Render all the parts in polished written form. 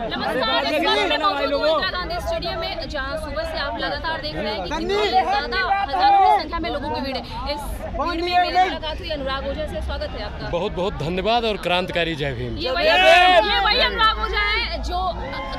नमस्कार, इस वक्त मैं मौजूद हूं इंदिरा गांधी स्टेडियम में, जहां सुबह से आप लगातार देख रहे हैं कि कितनी ज्यादा हजारों की संख्या में लोगों की भीड़ है। इस भीड़ में मेरी मुलाकात हुई अनुराग ओझा से। स्वागत है आपका। बहुत बहुत धन्यवाद और क्रांतिकारी जय भीम। ये वही अनुराग ओझा है जो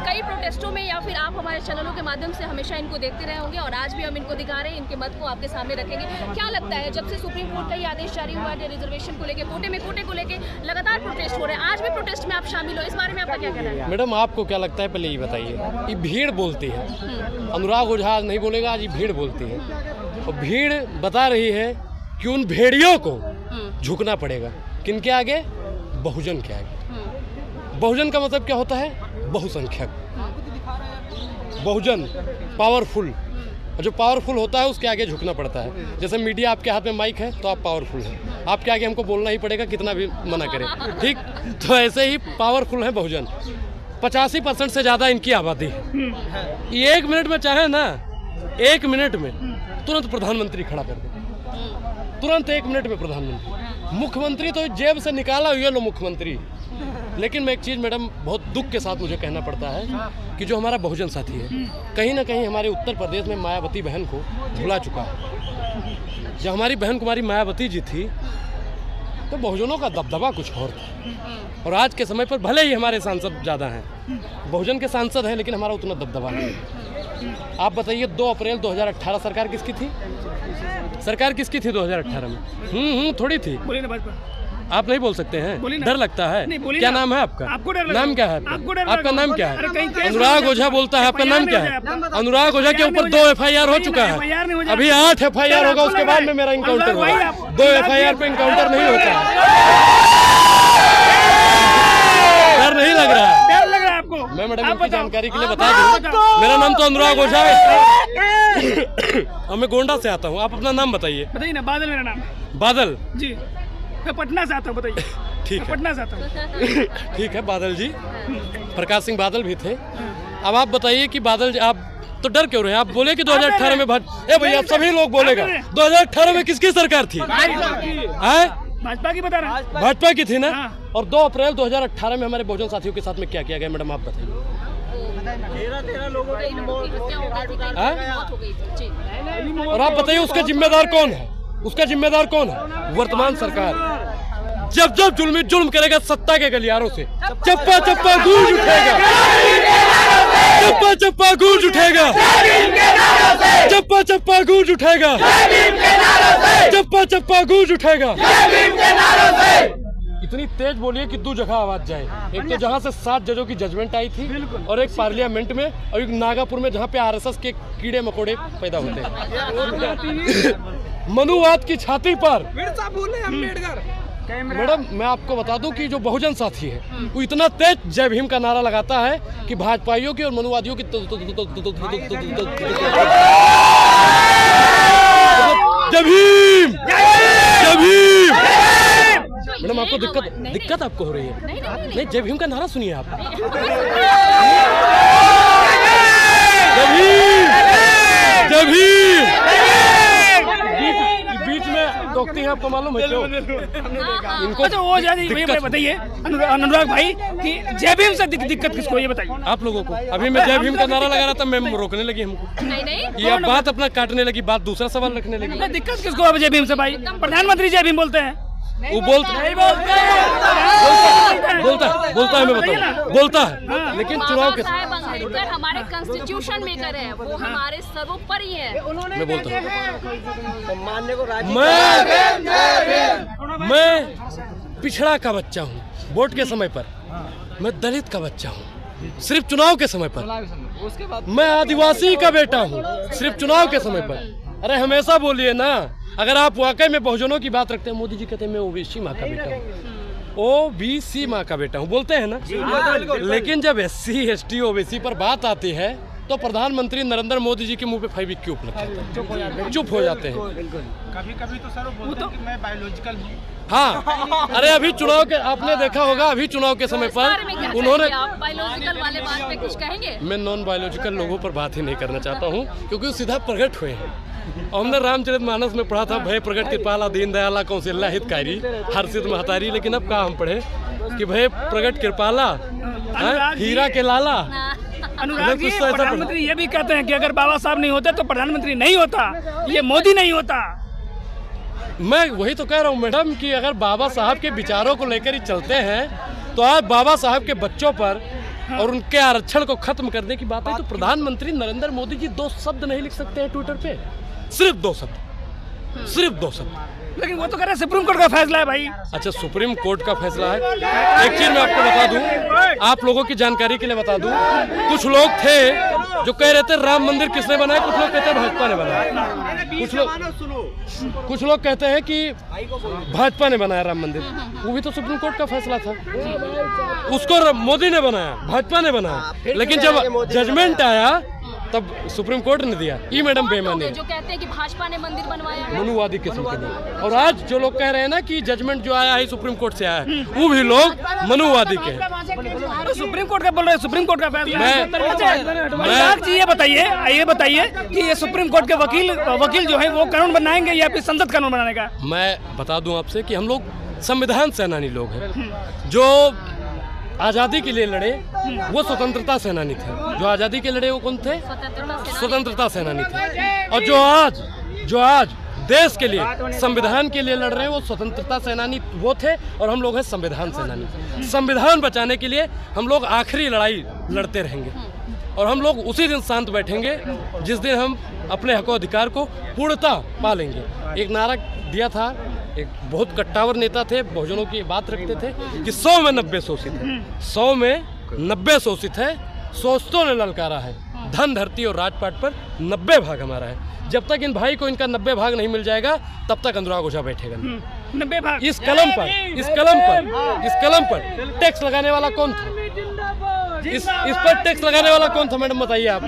कई प्रोटेस्टों में या फिर आप हमारे चैनलों के माध्यम से हमेशा इनको देखते रहे होंगे और आज भी हम इनको दिखा रहे हैं, इनके मत को आपके सामने रखेंगे। क्या लगता है, जब से सुप्रीम कोर्ट का ये आदेश जारी हुआ है रिजर्वेशन को लेकर, कोटे को लेकर लगातार प्रोटेस्ट हो रहे हैं, आज भी प्रोटेस्ट में आप शामिल हो, इस बारे में आपका क्या कहना है? मैडम, आपको क्या लगता है पहले ये बताइए। ये भीड़ बोलती है, अनुराग ओझा आज नहीं बोलेगा, आज ये भीड़ बोलती है और भीड़ बता रही है कि उन भेड़ियों को झुकना पड़ेगा। किनके आगे? बहुजन के आगे। बहुजन का मतलब क्या होता है? बहुसंख्यक। बहुजन पावरफुल, और जो पावरफुल होता है उसके आगे झुकना पड़ता है। जैसे मीडिया आपके हाथ में माइक है तो आप पावरफुल हैं, आपके आगे हमको बोलना ही पड़ेगा कितना भी मना करें, ठीक? तो ऐसे ही पावरफुल है बहुजन। 85% से ज़्यादा इनकी आबादी है। ये 1 मिनट में चाहे ना, 1 मिनट में तुरंत प्रधानमंत्री खड़ा कर दे, तुरंत 1 मिनट में प्रधानमंत्री। मुख्यमंत्री तो जेब से निकाला हुआ लो मुख्यमंत्री। लेकिन मैं एक चीज़ मैडम बहुत दुख के साथ मुझे कहना पड़ता है कि जो हमारा बहुजन साथी है कहीं ना कहीं हमारे उत्तर प्रदेश में मायावती बहन को भुला चुका है। जब हमारी बहन कुमारी मायावती जी थी तो बहुजनों का दबदबा कुछ और था, और आज के समय पर भले ही हमारे सांसद ज़्यादा हैं, बहुजन के सांसद हैं, लेकिन हमारा उतना दबदबा नहीं। आप बताइए 2 अप्रैल 2018 सरकार किसकी थी? सरकार किसकी थी 2018 में? थोड़ी थी। आप नहीं बोल सकते हैं, डर लगता है? क्या नाम है आपका? आपको डर नाम क्या है? आपका नाम क्या है? अनुराग ओझा बोलता है। आपका नाम क्या है? अनुराग ओझा के ऊपर 2 FIR हो चुका है, अभी 8 FIR होगा, उसके बाद में मेरा इनकाउंटर होगा। 2 FIR पे इनकाउंटर नहीं होता है। डर नहीं लग रहा है? डर लग रहा है आपको? मैं मैडम आपकी जानकारी के लिए बता दूं, मेरा नाम तो अनुराग ओझा है और मैं गोंडा से आता हूँ। आप अपना नाम बताइए। बताइए ना। बादल मेरा नाम है। बादल जी, मैं पटना से आता हूँ। बताइए। ठीक है, पटना से आता हूँ। ठीक है बादल जी। प्रकाश सिंह बादल भी थे। अब आप बताइए कि बादल जी, आप तो डर क्यों रहे हैं? आप बोले कि 2018 में भैया सभी लोग बोलेगा 2018 में किसकी सरकार थी? भाजपा की बता रहा है। भाजपा की थी ना। और 2 अप्रैल 2018 में हमारे बहुजन साथियों के साथ में क्या किया गया मैडम, आप बताइए। 13 लोगों की हत्या हो गई थी, मौत हो गई थी। और आप बताइए उसका जिम्मेदार कौन है? उसका जिम्मेदार कौन है? वर्तमान सरकार। जब जब जुल्म करेगा सत्ता के गलियारों से चप्पा चप्पा गूंज उठेगा, चप्पा चप्पा गूंज उठेगा, चप्पा चप्पा गूंज उठेगा, चप्पा चप्पा गूंज उठेगा। इतनी तेज बोलिए कि 2 जगह आवाज जाए। एक तो जहां से 7 जजों की जजमेंट आई थी, और एक पार्लियामेंट में, और एक नागापुर में जहां पे RSS के कीड़े मकोड़े पैदा होते हैं। मनुवाद की छाती पर मैडम मैं आपको बता दूं कि जो बहुजन साथी है वो इतना तेज जय भीम का नारा लगाता है कि भाजपाइयों की और मनुवादियों की जय भीम, जय भीम। मैडम आपको दिक्कत आपको हो रही है? नहीं, जय भीम का नारा सुनिए आप। जय भीम, जय भीम। बीच में टोकती हैं, आपको मालूम है क्यों? इनको अच्छा वो जानिए, बताइए अनुराग भाई कि जय भीम से दिक्कत किसको, ये बताइए आप लोगों को। अभी मैं जय भीम का नारा लगा रहा था, मैं रोकने लगी हमको। नहीं, ये अब बात अपना काटने लगी, बात दूसरा सवाल रखने लगी। दिक्कत किसको है जय भीम से? भाई प्रधानमंत्री जय भीम बोलते हैं। वो बोलता है, मैं बताऊं, बोलता है, लेकिन चुनाव के अम्बेडकर हमारे कॉन्स्टिट्यूशन मेकर है, वो हमारे सर्वोपरि है। मैं बोलता हूँ, मैं पिछड़ा का बच्चा हूँ वोट के समय पर, मैं दलित का बच्चा हूँ सिर्फ चुनाव के समय पर, मैं आदिवासी का बेटा हूँ सिर्फ चुनाव के समय पर। अरे हमेशा बोलिए ना, अगर आप वाकई में बहुजनों की बात रखते हैं। मोदी जी कहते हैं मैं OBC माँ का बेटा हूँ, OBC माँ का बेटा हूँ, बोलते हैं ना। लेकिन जब SC ST OBC पर बात आती है तो प्रधानमंत्री नरेंद्र मोदी जी के मुंह पे फेविक्विक क्यों लगता है? चुप हो जाते हैं। कभी तो सर वो बोलते हैं कि मैं बायोलॉजिकल हूँ। हाँ, अरे अभी चुनाव के आपने देखा होगा, अभी चुनाव के समय पर उन्होंने बायोलॉजिकल वाले बात पे कुछ कहेंगे? मैं नॉन बायोलॉजिकल लोगों पर बात ही नहीं करना चाहता हूँ, क्योंकि वो सीधा प्रकट हुए हैं। और हमने रामचरितमानस में पढ़ा था, भय प्रकट कृपाला दीन दयाला कौशल्या हितकारी हर्षित महतारी। लेकिन अब कहाँ हम पढ़े कि भय प्रकट कृपाला अनुराग जी- हीरा के लाला। अनुराग जी, कुछ तो ऐसा प्रधानमंत्री ये भी कहते हैं कि अगर बाबा साहब नहीं होते तो प्रधानमंत्री नहीं होता, ये मोदी नहीं होता। मैं वही तो कह रहा हूँ मैडम कि अगर बाबा साहब के विचारों को लेकर ही चलते हैं तो आज बाबा साहब के बच्चों पर और उनके आरक्षण को खत्म करने की बात है तो प्रधानमंत्री नरेंद्र मोदी जी 2 शब्द नहीं लिख सकते हैं ट्विटर पे, सिर्फ 2 शब्द, सिर्फ 2 शब्द। लेकिन वो तो कह रहे हैं सुप्रीम कोर्ट का फैसला है भाई। अच्छा, सुप्रीम कोर्ट का फैसला है। एक चीज मैं आपको बता दूं, आप लोगों की जानकारी के लिए बता दूं, कुछ लोग थे जो कह रहे थे राम मंदिर किसने बनाया, कुछ लोग कहते हैं भाजपा ने बनाया, कुछ लोग कहते हैं कि भाजपा ने बनाया राम मंदिर। वो भी तो सुप्रीम कोर्ट का फैसला था, उसको मोदी ने बनाया, भाजपा ने बनाया, लेकिन जब जजमेंट आया तब सुप्रीम कोर्ट ने दिया। ये मैडम बेईमानी है। जो कहते हैं कि भाजपा ने मंदिर बनवाया, मनुवादी किस्म के लोग। और आज जो लोग कह रहे हैं ना कि जजमेंट जो आया है सुप्रीम कोर्ट से आया है, वो भी लोग मनुवादी के हैं। तो सुप्रीम कोर्ट का बोल रहे हैं, सुप्रीम कोर्ट का फैसला है। मैं जी ये बताइए कि ये सुप्रीम कोर्ट के वकील जो है वो कानून बनाएंगे या फिर संसद कानून बनाने का? मैं बता दूं आपसे कि हम लोग संविधान सेनानी लोग हैं, जो आज़ादी के लिए लड़े वो स्वतंत्रता सेनानी थे। जो आज़ादी के लड़े वो कौन थे? स्वतंत्रता सेनानी थे। और जो आज देश के लिए, संविधान के लिए लड़ रहे हैं वो स्वतंत्रता सेनानी वो थे, और हम लोग हैं संविधान सेनानी। संविधान बचाने के लिए हम लोग आखिरी लड़ाई लड़ते रहेंगे, और हम लोग उसी दिन शांत बैठेंगे जिस दिन हम अपने हक अधिकार को पूर्णता पालेंगे। एक नारा दिया था, एक बहुत कट्टावर नेता थे, बहुजनों की बात रखते थे कि 100 में 90 शोषित है, 100 में 90 शोषित है, शोषितों ने ललकारा है, धन धरती और राजपाट पर 90 भाग हमारा है। जब तक इन भाई को इनका 90 भाग नहीं मिल जाएगा तब तक अनुराग ओझा बैठेगा नहीं। 90 भाग। इस कलम पर टैक्स लगाने वाला कौन था? इस पर टैक्स लगाने वाला कौन था मैडम, बताइए आप।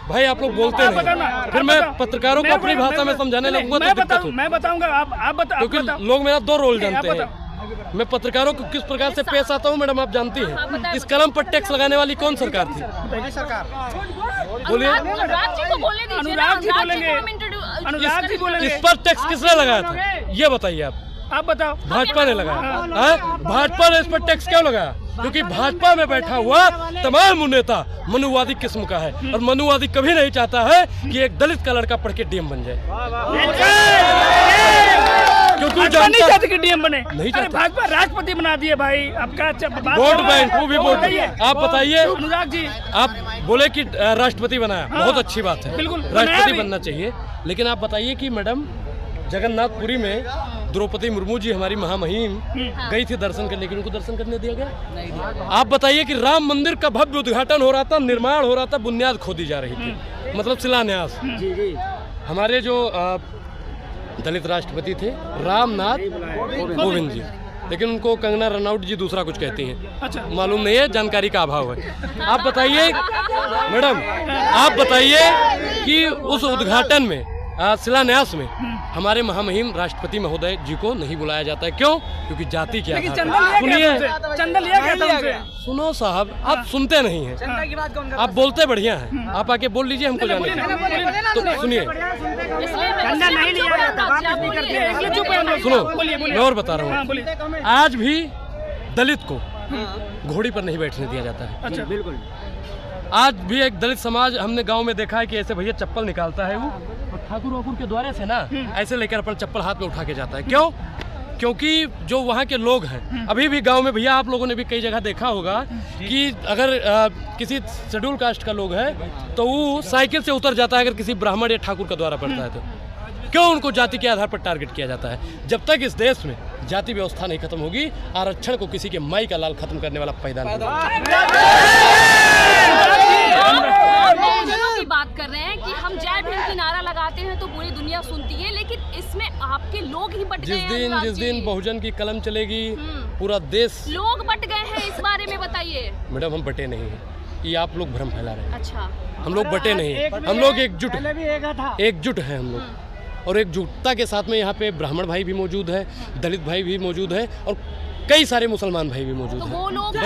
भाई आप लोग बोलते नहीं, फिर मैं पत्रकारों को अपनी भाषा में समझाने लगूंगा तो दिक्कत होगी। मैं बताऊंगा, आप बताओ, क्योंकि लोग मेरा 2 रोल जानते हैं। मैं पत्रकारों को किस प्रकार से पेश आता हूँ मैडम आप जानती हैं। इस कलम पर टैक्स लगाने वाली कौन सरकार थी? बोलिए। अनुराग जी को बोलने दीजिए ना, अनुराग जी बोलेंगे, अनुराग जी बोलेंगे। इस पर टैक्स किसने लगाया था ये बताइए आप बताओ। भाजपा ने लगाया। भाजपा ने इस पर टैक्स क्यों लगाया? क्योंकि भाजपा में बैठा हुआ तमाम नेता मनुवादी किस्म का है, और मनुवादी कभी नहीं चाहता है कि एक दलित का लड़का पढ़ के डीएम बन जाए। क्योंकि नहीं चाहते कि डीएम बने, नहीं चाहते। भाजपा राष्ट्रपति बना दिए भाई। आपका वोट बैंक, वो भी वोट। आप बताइए, अनुराग जी आप बोले कि राष्ट्रपति बनाया, बहुत अच्छी बात है, बिल्कुल राष्ट्रपति बनना चाहिए। लेकिन आप बताइए कि मैडम जगन्नाथपुरी में द्रौपदी मुर्मू जी हमारी महामहिम गई थी दर्शन करने, लेकिन उनको दर्शन करने दिया गया? आप बताइए कि राम मंदिर का भव्य उद्घाटन हो रहा था, निर्माण हो रहा था, बुनियाद खोदी जा रही थी, मतलब शिलान्यास। हमारे जो दलित राष्ट्रपति थे रामनाथ कोविंद जी, लेकिन उनको कंगना रनौत जी दूसरा कुछ कहती हैं। अच्छा। मालूम नहीं है, जानकारी का अभाव है। आप बताइए मैडम, आप बताइए कि उस उद्घाटन में, शिलान्यास में हमारे महामहिम राष्ट्रपति महोदय जी को नहीं बुलाया जाता है। क्यों? क्योंकि जाति क्या था। सुनिए, सुनो साहब, आप सुनते नहीं हैं, आप बोलते बढ़िया हैं, आप आके बोल लीजिए, हमको जाने दीजिए। तो सुनिए, सुनो, मैं और बता रहा हूँ, आज भी दलित को घोड़ी पर नहीं बैठने दिया जाता है। अच्छा, बिल्कुल। आज भी एक दलित समाज हमने गांव में देखा है कि ऐसे भैया चप्पल निकालता है वो, और ठाकुर वाकुर के द्वारे से ना ऐसे लेकर अपन चप्पल हाथ में उठा के जाता है। क्यों? क्योंकि जो वहाँ के लोग हैं, अभी भी गांव में भैया आप लोगों ने भी कई जगह देखा होगा कि अगर किसी शेड्यूल कास्ट का लोग है तो वो साइकिल से उतर जाता है अगर किसी ब्राह्मण या ठाकुर का द्वारा पड़ता है तो। क्यों उनको जाति के आधार पर टारगेट किया जाता है? जब तक इस देश में जाति व्यवस्था नहीं खत्म होगी, आरक्षण को किसी के माई का लाल खत्म करने वाला पैदा नहीं होगा। की बात कर रहे हैं कि हम जय भीम की नारा लगाते हैं तो पूरी दुनिया सुनती है, लेकिन इसमें आपके लोग ही बट गए हैं। जिस दिन बहुजन की कलम चलेगी पूरा देश, लोग बट गए हैं, इस बारे में बताइए। मैडम हम बटे नहीं हैं, ये आप लोग भ्रम फैला रहे हैं। अच्छा, हम लोग बटे नहीं हैं, हम लोग एकजुट हैं हम लोग, और एकजुटता के साथ में यहाँ पे ब्राह्मण भाई भी मौजूद है, दलित भाई भी मौजूद है, और कई सारे मुसलमान भाई भी मौजूद हैं। वो लोग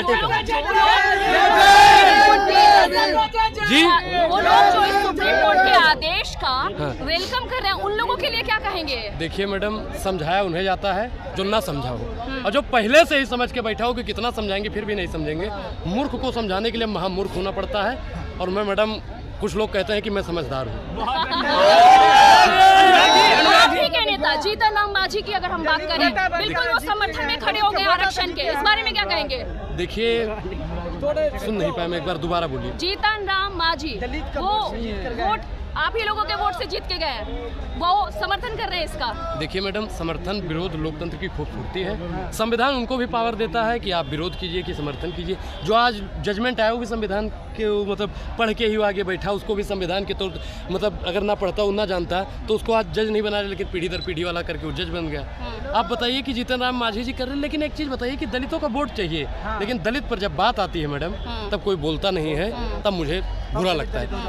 जी, वो लोग जो इस सुप्रीम कोर्ट के आदेश का वेलकम कर रहे हैं, उन लोगों के लिए क्या कहेंगे? देखिए मैडम, समझाया उन्हें जाता है जो ना समझा हो, और जो पहले से ही समझ के बैठा हो कि कितना समझाएंगे फिर भी नहीं समझेंगे। मूर्ख को समझाने के लिए महामूर्ख होना पड़ता है। और मैं मैडम, कुछ लोग कहते हैं कि मैं समझदार हूँ। आप ही के नेता जीतन राम मांझी की अगर हम बात करें, बिल्कुल वो समर्थन में खड़े हो गए आरक्षण के, इस बारे में क्या कहेंगे? देखिए, सुन नहीं पाया मैं, एक बार दोबारा बोलिए। जीतन राम मांझी वो वोट आप ही लोगों के वोट से जीत के गए हैं, वो समर्थन कर रहे हैं इसका। देखिए मैडम, समर्थन विरोध लोकतंत्र की खूबसूरती है। संविधान उनको भी पावर देता है कि आप विरोध कीजिए कि समर्थन कीजिए। जो आज जजमेंट आया वो भी संविधान के मतलब पढ़ के ही आगे बैठा, उसको भी संविधान के तौर मतलब अगर ना पढ़ता हो ना जानता तो उसको आज जज नहीं बना रहे, लेकिन पीढ़ी दर पीढ़ी वाला करके वो जज बन गया। आप बताइए कि जीतन राम मांझी जी कर रहे हैं, लेकिन एक चीज़ बताइए कि दलितों का वोट चाहिए, लेकिन दलित पर जब बात आती है मैडम तब कोई बोलता नहीं है, तब मुझे बुरा लगता है।